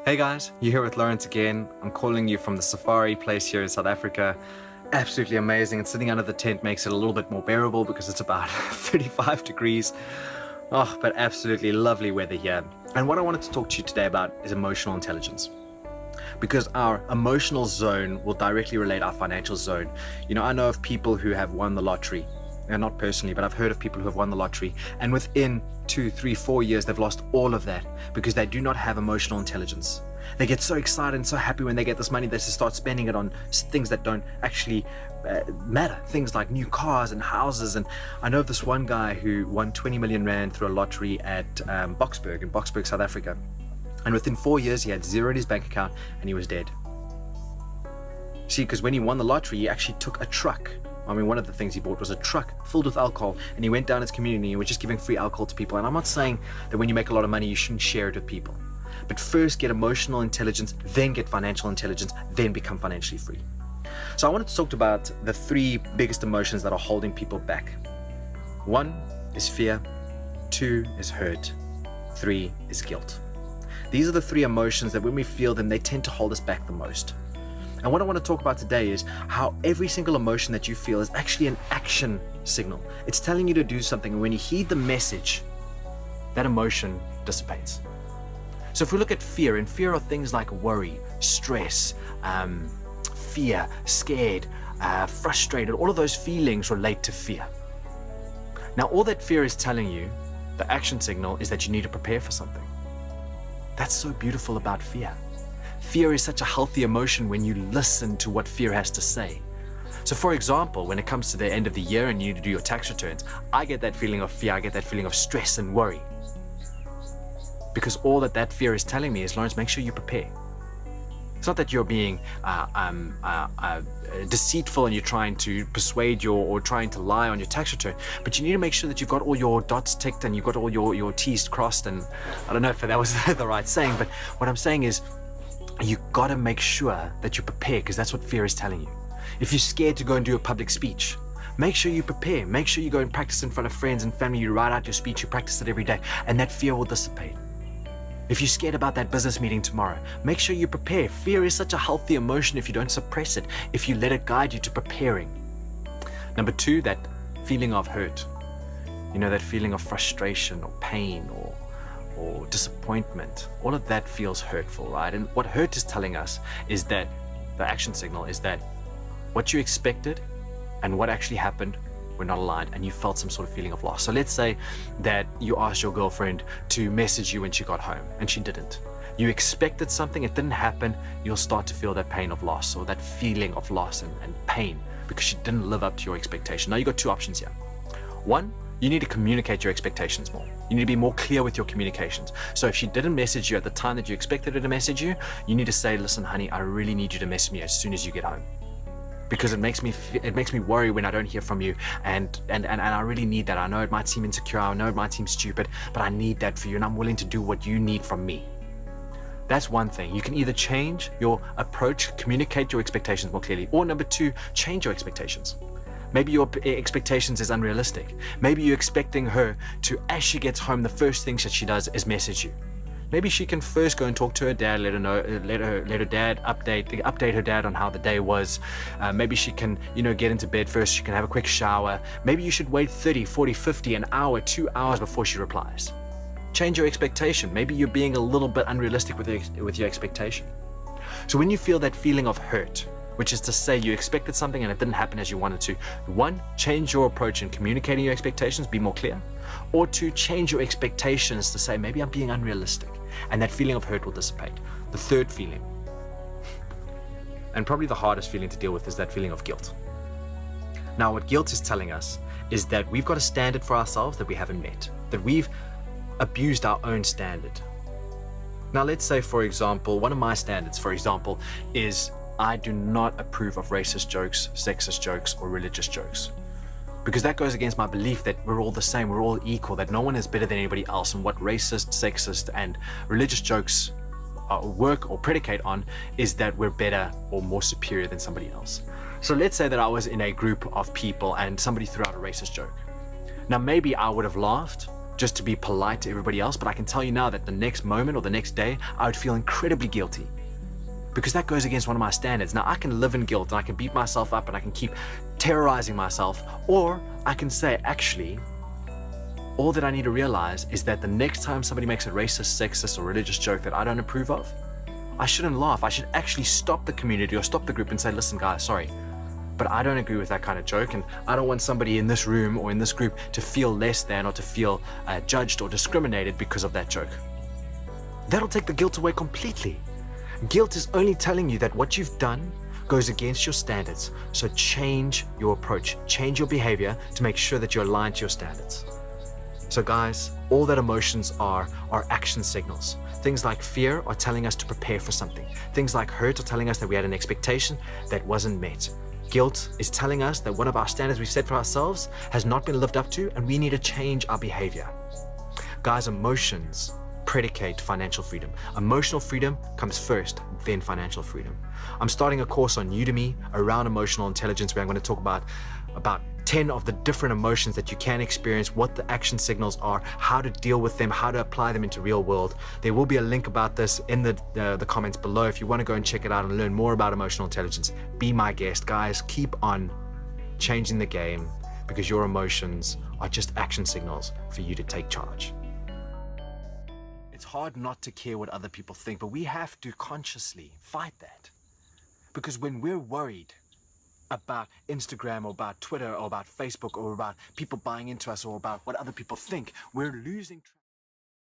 Hey guys, you're here with Lawrence again. I'm calling you from the safari place here in South Africa. Absolutely amazing, and sitting under the tent makes it a little bit more bearable because it's about 35 degrees. Oh, but absolutely lovely weather here. And what I wanted to talk to you today about is emotional intelligence. Because our emotional zone will directly relate our financial zone. You know, I know of people who have won the lottery, and not personally, but I've heard of people who have won the lottery, and within 2, 3, 4 years, they've lost all of that because they do not have emotional intelligence. They get so excited and so happy when they get this money, they just start spending it on things that don't actually matter. Things like new cars and houses. And I know of this one guy who won 20 million rand through a lottery at Boksburg, in Boksburg, South Africa. And within 4 years, he had zero in his bank account and he was dead. See, because when he won the lottery, he actually took a truck. I mean, one of the things he bought was a truck filled with alcohol, and he went down his community and was just giving free alcohol to people. And I'm not saying that when you make a lot of money, you shouldn't share it with people. But first get emotional intelligence, then get financial intelligence, then become financially free. So I wanted to talk about the 3 biggest emotions that are holding people back. 1 is fear, 2 is hurt, 3 is guilt. These are the 3 emotions that when we feel them, they tend to hold us back the most. And what I want to talk about today is how every single emotion that you feel is actually an action signal. It's telling you to do something, and when you heed the message, that emotion dissipates. So if we look at fear, and fear are things like worry, stress, fear, scared, frustrated, all of those feelings relate to fear. Now, all that fear is telling you, the action signal, is that you need to prepare for something. That's so beautiful about fear. Fear is such a healthy emotion when you listen to what fear has to say. So for example, when it comes to the end of the year and you need to do your tax returns, I get that feeling of fear, I get that feeling of stress and worry. Because all that fear is telling me is, Lawrence, make sure you prepare. It's not that you're being deceitful and you're trying to persuade or trying to lie on your tax return, but you need to make sure that you've got all your dots ticked and you've got all your T's crossed. And I don't know if that was the right saying, but what I'm saying is, you got to make sure that you prepare, because that's what fear is telling you. If you're scared to go and do a public speech, make sure you prepare. Make sure you go and practice in front of friends and family. You write out your speech, you practice it every day, and that fear will dissipate. If you're scared about that business meeting tomorrow, make sure you prepare. Fear is such a healthy emotion if you don't suppress it, if you let it guide you to preparing. Number 2, that feeling of hurt. You know, that feeling of frustration or pain or disappointment. All of that feels hurtful, right? And what hurt is telling us is that the action signal is that what you expected and what actually happened were not aligned, and you felt some sort of feeling of loss. So let's say that you asked your girlfriend to message you when she got home and she didn't. You expected something, it didn't happen. You'll start to feel that pain of loss, or that feeling of loss and pain because she didn't live up to your expectation. Now you got 2 options here. 1, you need to communicate your expectations more. You need to be more clear with your communications. So if she didn't message you at the time that you expected her to message you, you need to say, listen, honey, I really need you to message me as soon as you get home. Because it makes me worry when I don't hear from you, and I really need that. I know it might seem insecure, I know it might seem stupid, but I need that for you, and I'm willing to do what you need from me. That's one thing. You can either change your approach, communicate your expectations more clearly, or number 2, change your expectations. Maybe your expectations is unrealistic. Maybe you're expecting her to, as she gets home, the first thing that she does is message you. Maybe she can first go and talk to her dad, let her dad update her dad on how the day was. Maybe she can, get into bed first. She can have a quick shower. Maybe you should wait 30, 40, 50, an hour, 2 hours before she replies. Change your expectation. Maybe you're being a little bit unrealistic with your expectation. So when you feel that feeling of hurt, which is to say you expected something and it didn't happen as you wanted to, 1, change your approach in communicating your expectations, be more clear. Or 2, change your expectations to say, maybe I'm being unrealistic, and that feeling of hurt will dissipate. The 3rd feeling, and probably the hardest feeling to deal with, is that feeling of guilt. Now, what guilt is telling us is that we've got a standard for ourselves that we haven't met, that we've abused our own standard. Now, let's say, for example, one of my standards, for example, is I do not approve of racist jokes, sexist jokes, or religious jokes. Because that goes against my belief that we're all the same, we're all equal, that no one is better than anybody else. And what racist, sexist, and religious jokes work or predicate on is that we're better or more superior than somebody else. So let's say that I was in a group of people and somebody threw out a racist joke. Now maybe I would have laughed, just to be polite to everybody else, but I can tell you now that the next moment or the next day, I would feel incredibly guilty. Because that goes against one of my standards. Now, I can live in guilt and I can beat myself up and I can keep terrorizing myself, or I can say, actually, all that I need to realize is that the next time somebody makes a racist, sexist, or religious joke that I don't approve of, I shouldn't laugh. I should actually stop the community or stop the group and say, listen, guys, sorry, but I don't agree with that kind of joke, and I don't want somebody in this room or in this group to feel less than or to feel judged or discriminated because of that joke. That'll take the guilt away completely. Guilt is only telling you that what you've done goes against your standards. So change your approach, change your behavior to make sure that you're aligned to your standards. So guys, all that emotions are action signals. Things like fear are telling us to prepare for something. Things like hurt are telling us that we had an expectation that wasn't met. Guilt is telling us that one of our standards we've set for ourselves has not been lived up to and we need to change our behavior. Guys, emotions predicate financial freedom. Emotional freedom comes first, then financial freedom. I'm starting a course on Udemy around emotional intelligence where I'm going to talk about 10 of the different emotions that you can experience, what the action signals are, how to deal with them, how to apply them into real world. There will be a link about this in the comments below if you want to go and check it out and learn more about emotional intelligence. Be my guest, guys. Keep on changing the game because your emotions are just action signals for you to take charge. It's hard not to care what other people think, but we have to consciously fight that. Because when we're worried about Instagram or about Twitter or about Facebook or about people buying into us or about what other people think, we're losing track.